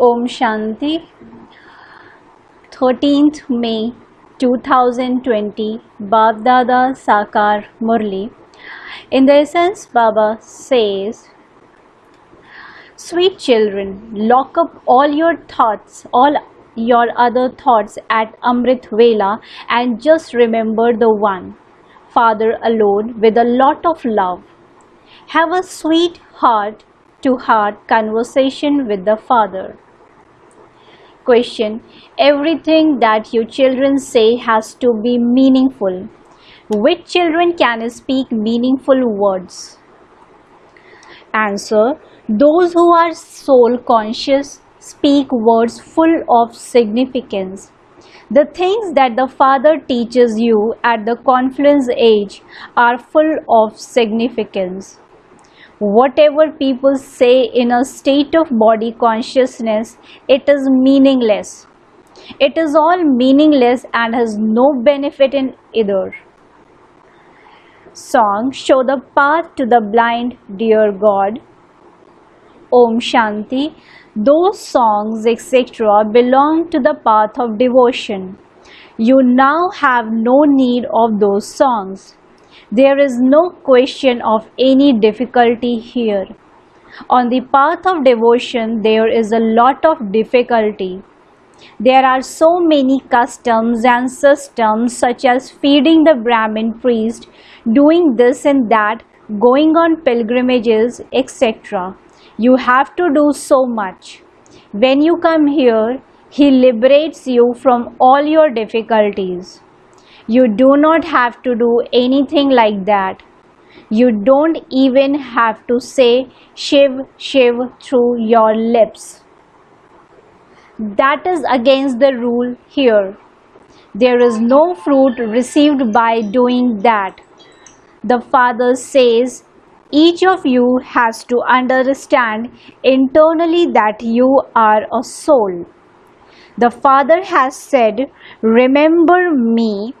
Om Shanti, 13th May 2020, Bab Dada Sakar Murli. In the essence, Baba says, sweet children, lock up all your thoughts, all your other thoughts at Amrit Vela and just remember the one, Father alone with a lot of love. Have a sweet heart-to-heart conversation with the Father. Question: everything that your children say has to be meaningful. Which children can speak meaningful words? Answer: those who are soul conscious speak words full of significance. The things that the Father teaches you at the confluence age are full of significance. Whatever people say in a state of body consciousness, it is meaningless. It is all meaningless and has no benefit in either. Song: Show the path to the blind, dear God. Om Shanti. Those songs, etc., belong to the path of devotion. You now have no need of those songs. There is no question of any difficulty here. On the path of devotion, there is a lot of difficulty. There are so many customs and systems, such as feeding the Brahmin priest, doing this and that, going on pilgrimages, etc. You have to do so much. When you come here, He liberates you from all your difficulties. You do not have to do anything like that. You don't even have to say Shiv, Shiv through your lips. That is against the rule here. There is no fruit received by doing that. The Father says each of you has to understand internally that you are a soul. The Father has said, remember me,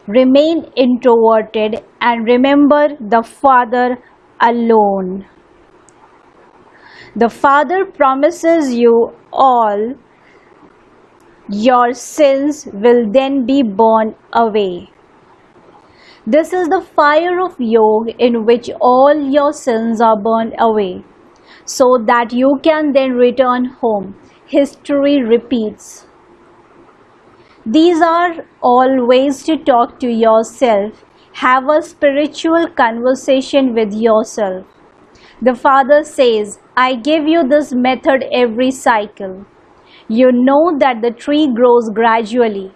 remain introverted, and remember the Father alone. The Father promises you all your sins will then be burned away. This is the fire of yoga in which all your sins are burned away, so that you can then return home. History repeats. These are all ways to talk to yourself. Have a spiritual conversation with yourself. The Father says, I give you this method every cycle. You know that the tree grows gradually.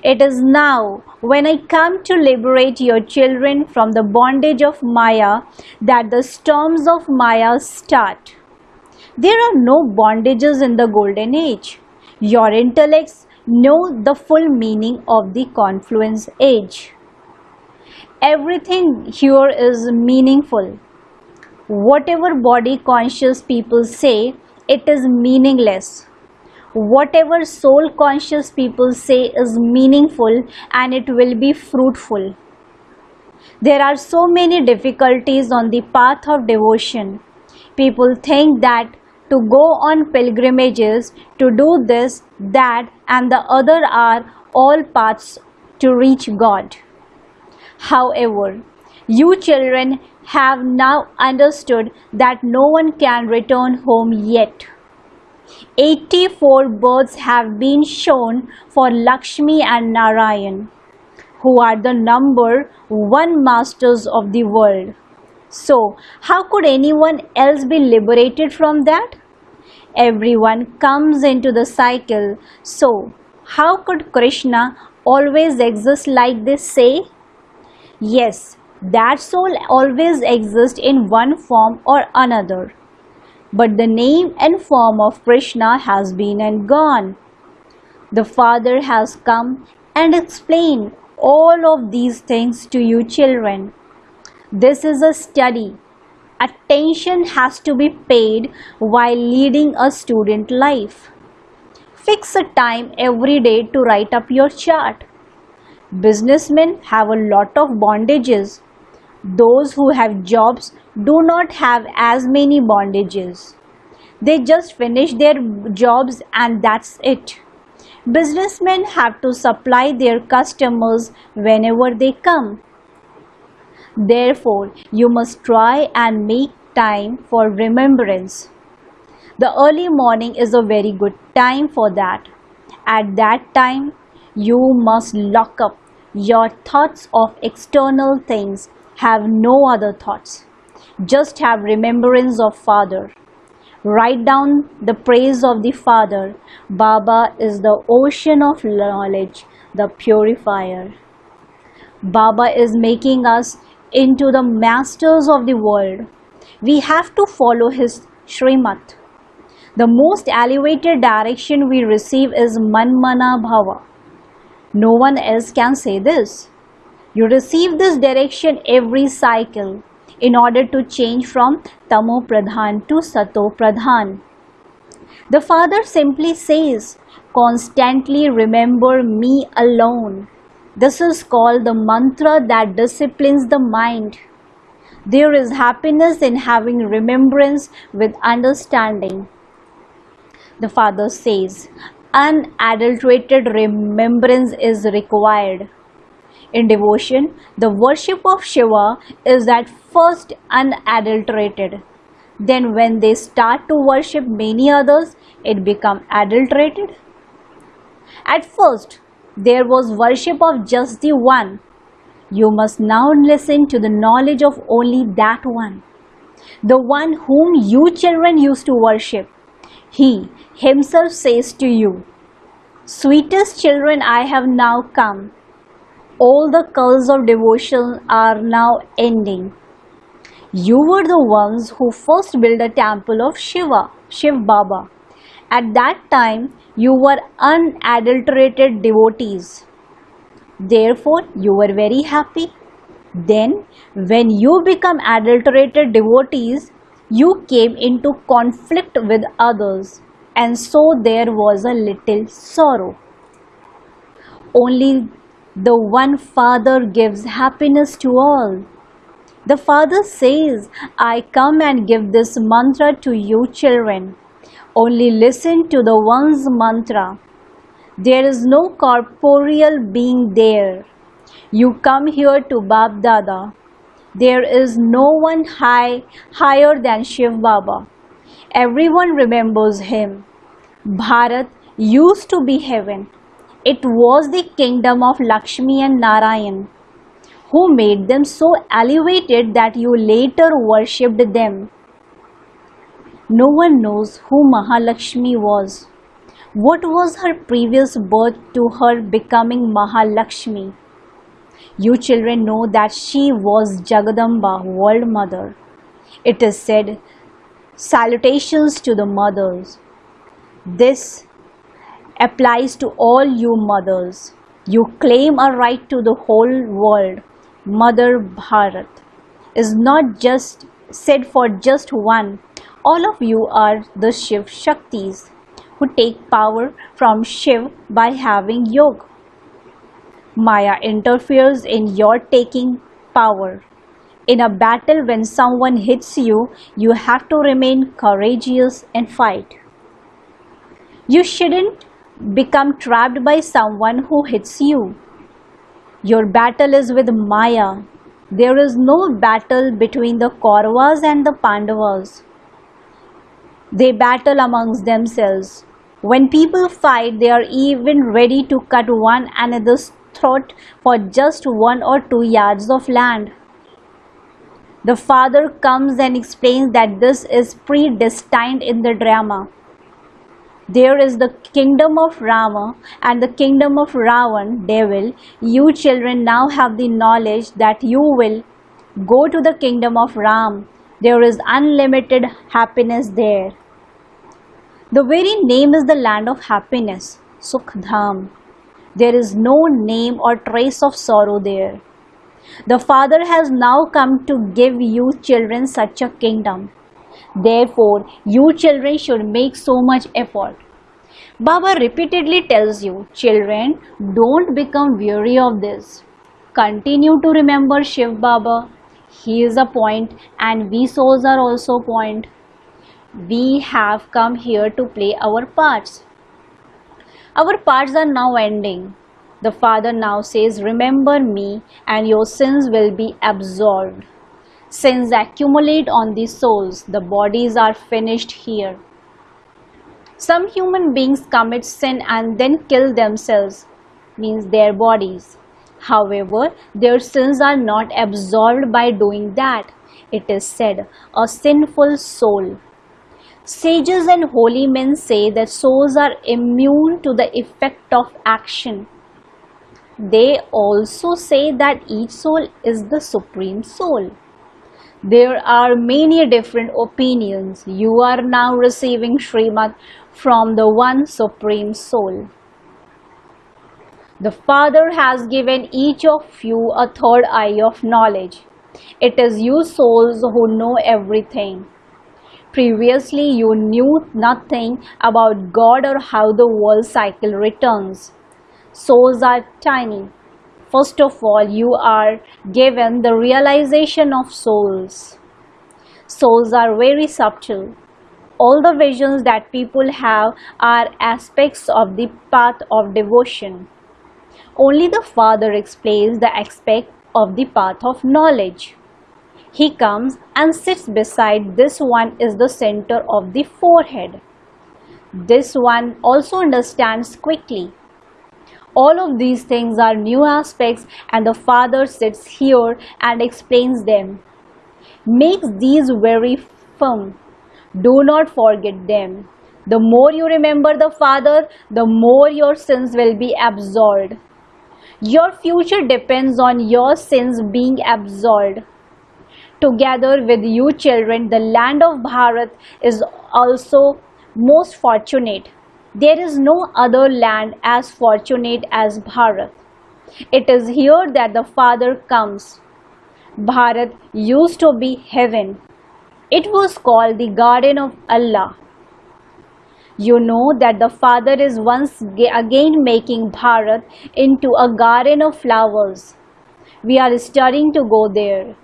It is now, when I come to liberate your children from the bondage of Maya, that the storms of Maya start. There are no bondages in the golden age. Your intellects know the full meaning of the confluence age. Everything here is meaningful. Whatever body conscious people say, it is meaningless. Whatever soul conscious people say is meaningful, and it will be fruitful. There are so many difficulties on the path of devotion. People think that to go on pilgrimages, to do this, that, and the other are all paths to reach God. However, you children have now understood that no one can return home yet. 84 births have been shown for Lakshmi and Narayan, who are the number one masters of the world. So, how could anyone else be liberated from that? Everyone comes into the cycle. So, how could Krishna always exist like they say? Yes, that soul always exists in one form or another. But the name and form of Krishna has been and gone. The Father has come and explained all of these things to you children. This is a study. Attention has to be paid while leading a student life. Fix a time every day to write up your chart. Businessmen have a lot of bondages. Those who have jobs do not have as many bondages. They just finish their jobs and that's it. Businessmen have to supply their customers whenever they come. Therefore, you must try and make time for remembrance. The early morning is a very good time for that. At that time, you must lock up your thoughts of external things. Have no other thoughts. Just have remembrance of Father. Write down the praise of the Father. Baba is the ocean of knowledge, the purifier. Baba is making us into the masters of the world. We have to follow his Srimat. The most elevated direction we receive is Manmana Bhava. No one else can say this. You receive this direction every cycle in order to change from Tamo Pradhan to Sato Pradhan. The Father simply says, constantly remember me alone. This is called the mantra that disciplines the mind. There is happiness in having remembrance with understanding. The Father says, unadulterated remembrance is required. In devotion, the worship of Shiva is at first unadulterated. Then when they start to worship many others, it becomes adulterated. At first, there was worship of just the one. You must now listen to the knowledge of only that one. The one whom you children used to worship. He himself says to you, sweetest children, I have now come. All the cults of devotion are now ending. You were the ones who first built a temple of Shiva, Shiv Baba. At that time, you were unadulterated devotees. Therefore, you were very happy. Then, when you become adulterated devotees, you came into conflict with others, and so there was a little sorrow. Only the one Father gives happiness to all. The Father says, I come and give this mantra to you children. Only listen to the one's mantra. There is no corporeal being there. You come here to Bab Dada. There is no one higher than Shiv Baba. Everyone remembers him. Bharat used to be heaven. It was the kingdom of Lakshmi and Narayan, who made them so elevated that you later worshipped them. No one knows who Mahalakshmi was. What was her previous birth to her becoming Mahalakshmi? You children know that she was Jagadamba, World Mother. It is said, salutations to the mothers. This applies to all you mothers. You claim a right to the whole world. Mother Bharat is not just said for just one. All of you are the Shiv Shaktis who take power from Shiv by having yoga. Maya interferes in your taking power. In a battle, when someone hits you, you have to remain courageous and fight. You shouldn't become trapped by someone who hits you. Your battle is with Maya. There is no battle between the Kauravas and the Pandavas. They battle amongst themselves. When people fight, they are even ready to cut one another's throat for just 1 or 2 yards of land. The Father comes and explains that this is predestined in the drama. There is the kingdom of Rama and the kingdom of Ravan, devil. You children now have the knowledge that you will go to the kingdom of Ram. There is unlimited happiness there. The very name is the land of happiness, Sukhdam. There is no name or trace of sorrow there. The Father has now come to give you children such a kingdom. Therefore, you children should make so much effort. Baba repeatedly tells you, children, don't become weary of this. Continue to remember Shiv Baba. He is a point and we souls are also point. We have come here to play our parts. Our parts are now ending. The Father now says, remember me and your sins will be absolved. Sins accumulate on the souls. The bodies are finished here. Some human beings commit sin and then kill themselves, means their bodies. However, their sins are not absolved by doing that. It is said, a sinful soul. Sages and holy men say that souls are immune to the effect of action. They also say that each soul is the supreme soul. There are many different opinions. You are now receiving Srimad from the one supreme soul. The Father has given each of you a third eye of knowledge. It is you souls who know everything. Previously you knew nothing about God or how the world cycle returns. Souls are tiny. First of all, you are given the realization of souls. Souls are very subtle. All the visions that people have are aspects of the path of devotion. Only the Father explains the aspect of the path of knowledge. He comes and sits beside this one is the center of the forehead. This one also understands quickly. All of these things are new aspects and the Father sits here and explains them. Makes these very firm. Do not forget them. The more you remember the Father, the more your sins will be absolved. Your future depends on your sins being absolved. Together with you children, the land of Bharat is also most fortunate. There is no other land as fortunate as Bharat. It is here that the Father comes. Bharat used to be heaven. It was called the Garden of Allah. You know that the Father is once again making Bharat into a garden of flowers. We are starting to go there.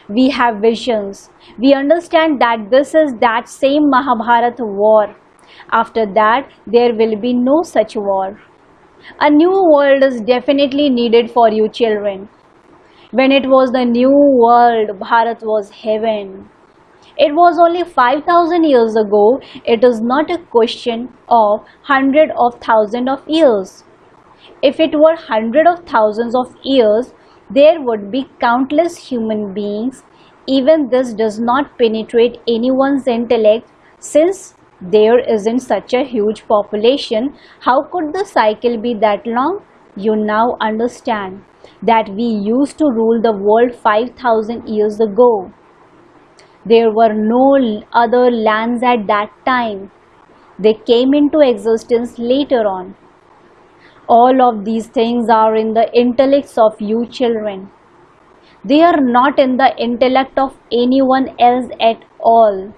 We have visions. We understand that this is that same Mahabharata war. After that, there will be no such war. A new world is definitely needed for you children. When it was the new world, Bharat was heaven. It was only 5,000 years ago. It is not a question of hundred of thousands of years. If it were hundred of thousands of years, there would be countless human beings. Even this does not penetrate anyone's intellect since there isn't such a huge population. How could the cycle be that long? You now understand that we used to rule the world 5,000 years ago. There were no other lands at that time. They came into existence later on. All of these things are in the intellects of you children. They are not in the intellect of anyone else at all.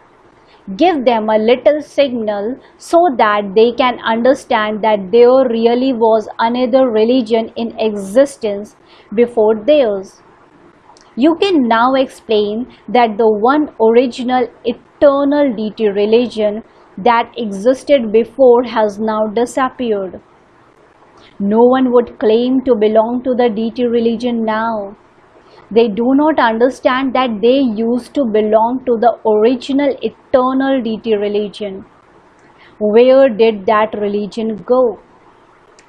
Give them a little signal so that they can understand that there really was another religion in existence before theirs. You can now explain that the one original eternal deity religion that existed before has now disappeared. No one would claim to belong to the deity religion now. They do not understand that they used to belong to the original eternal deity religion. Where did that religion go?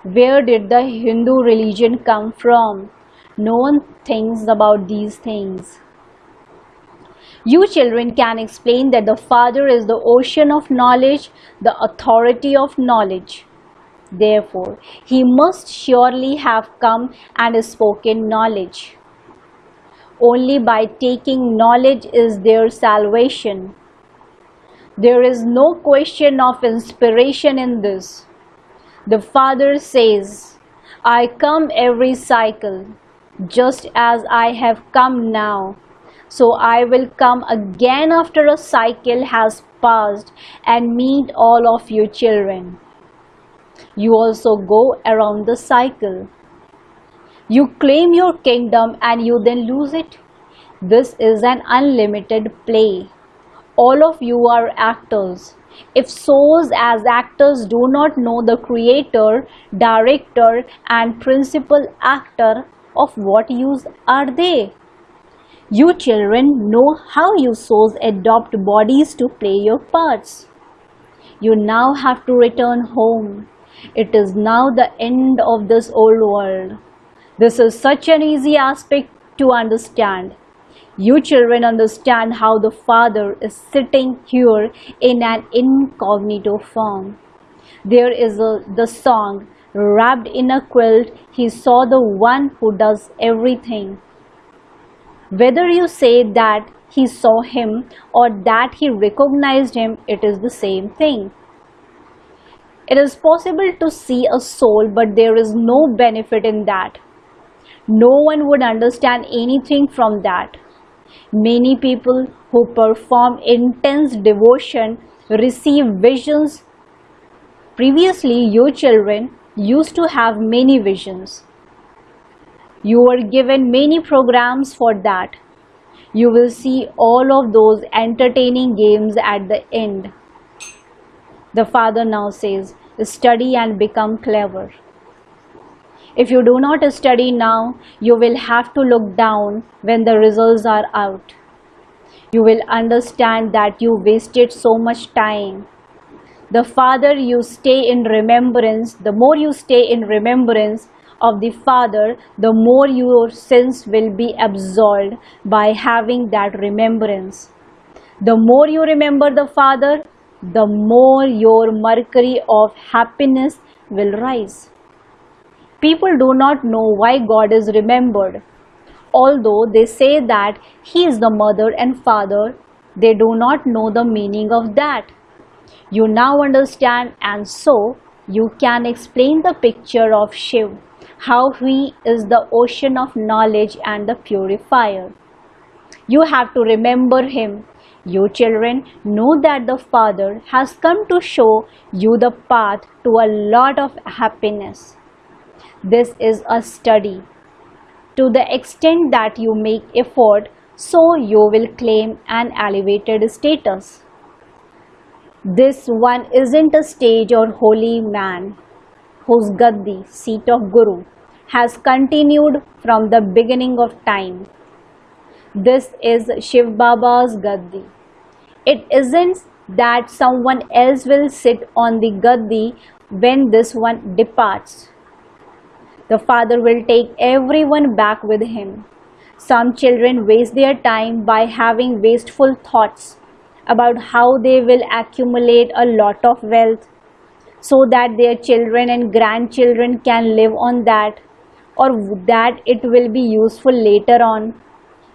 Where did the Hindu religion come from? No one thinks about these things. You children can explain that the Father is the ocean of knowledge, the authority of knowledge. Therefore, he must surely have come and spoken knowledge. Only by taking knowledge is there salvation. There is no question of inspiration in this. The Father says, I come every cycle, just as I have come now. So I will come again after a cycle has passed and meet all of you children. You also go around the cycle. You claim your kingdom and you then lose it. This is an unlimited play. All of you are actors. If souls as actors do not know the creator, director and principal actor, of what use are they? You children know how you souls adopt bodies to play your parts. You now have to return home. It is now the end of this old world. This is such an easy aspect to understand. You children understand how the Father is sitting here in an incognito form. There is the song, wrapped in a quilt, he saw the one who does everything. Whether you say that he saw him or that he recognized him, it is the same thing. It is possible to see a soul, but there is no benefit in that. No one would understand anything from that. Many people who perform intense devotion receive visions. Previously, you children used to have many visions. You were given many programs for that. You will see all of those entertaining games at the end. The Father now says, study and become clever. If you do not study now, you will have to look down when the results are out. You will understand that you wasted so much time. The farther you stay in remembrance, the more you stay in remembrance of the Father, the more your sins will be absolved by having that remembrance. The more you remember the Father, the more your mercury of happiness will rise. People do not know why God is remembered. Although they say that He is the mother and father, they do not know the meaning of that. You now understand, and so you can explain the picture of Shiv, how he is the ocean of knowledge and the purifier. You have to remember him. You children know that the Father has come to show you the path to a lot of happiness. This is a study. To the extent that you make effort, so you will claim an elevated status. This one isn't a sage or holy man whose Gaddi, seat of Guru, has continued from the beginning of time. This is Shiv Baba's Gaddi. It isn't that someone else will sit on the Gaddi when this one departs. The Father will take everyone back with him. Some children waste their time by having wasteful thoughts about how they will accumulate a lot of wealth so that their children and grandchildren can live on that, or that it will be useful later on.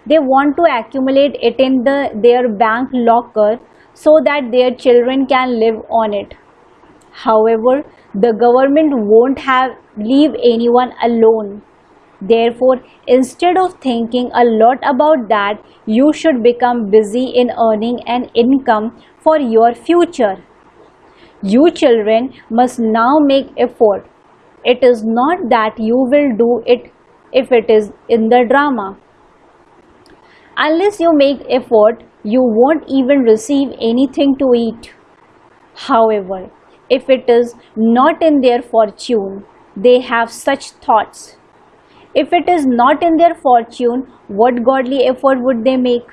They want to accumulate it in their bank locker so that their children can live on it. However, the government won't leave anyone alone. Therefore, instead of thinking a lot about that, you should become busy in earning an income for your future. You children must now make effort. It is not that you will do it if it is in the drama. Unless you make effort, you won't even receive anything to eat. However, if it is not in their fortune, they have such thoughts. If it is not in their fortune, what godly effort would they make?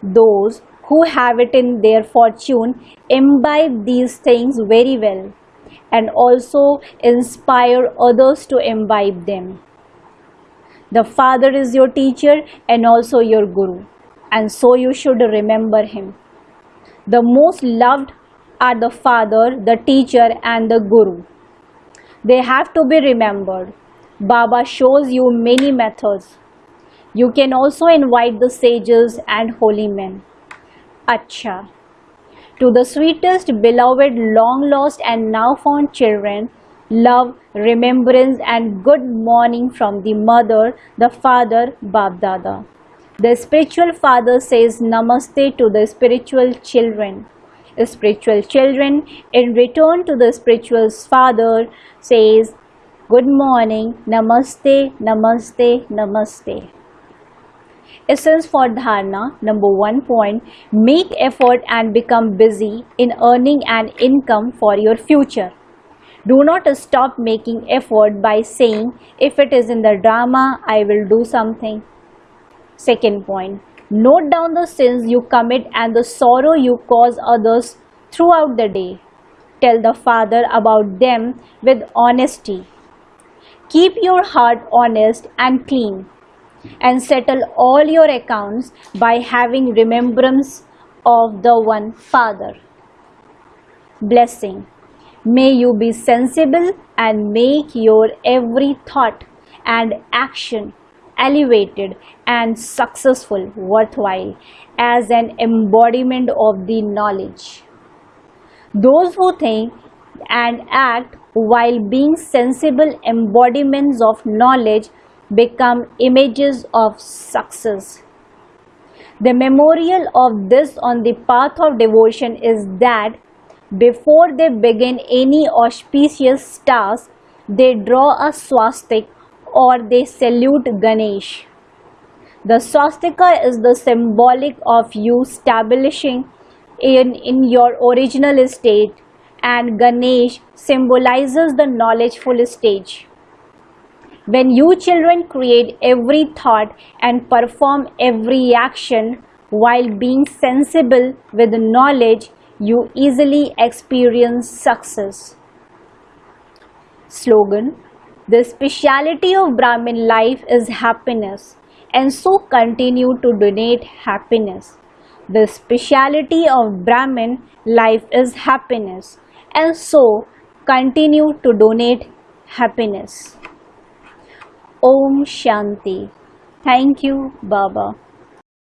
Those who have it in their fortune imbibe these things very well and also inspire others to imbibe them. The Father is your teacher and also your Guru, and so you should remember him. The most loved are the Father, the teacher and the Guru. They have to be remembered. Baba shows you many methods. You can also invite the sages and holy men. Acha. To the sweetest, beloved, long lost and now found children, love, remembrance and good morning from the mother, the father, Bab Dada. The spiritual father says namaste to the spiritual children. Spiritual children in return to the spiritual father says good morning, namaste, namaste, namaste. Essence for dharana. Number 1 point, make effort and become busy in earning an income for your future. Do not stop making effort by saying, if it is in the drama, I will do something. Second point, note down the sins you commit and the sorrow you cause others throughout the day. Tell the Father about them with honesty. Keep your heart honest and clean, and settle all your accounts by having remembrance of the one Father. Blessing. May you be sensible and make your every thought and action elevated and successful, worthwhile, as an embodiment of the knowledge. Those who think and act while being sensible embodiments of knowledge become images of success. The memorial of this on the path of devotion is that before they begin any auspicious task, they draw a swastika or they salute Ganesh. The swastika is the symbolic of you establishing in your original state, and Ganesh symbolizes the knowledgeful stage. When you children create every thought and perform every action while being sensible with knowledge, you easily experience success. Slogan: the speciality of Brahmin life is happiness, and so continue to donate happiness. The speciality of Brahmin life is happiness, and so continue to donate happiness. Om Shanti. Thank you, Baba.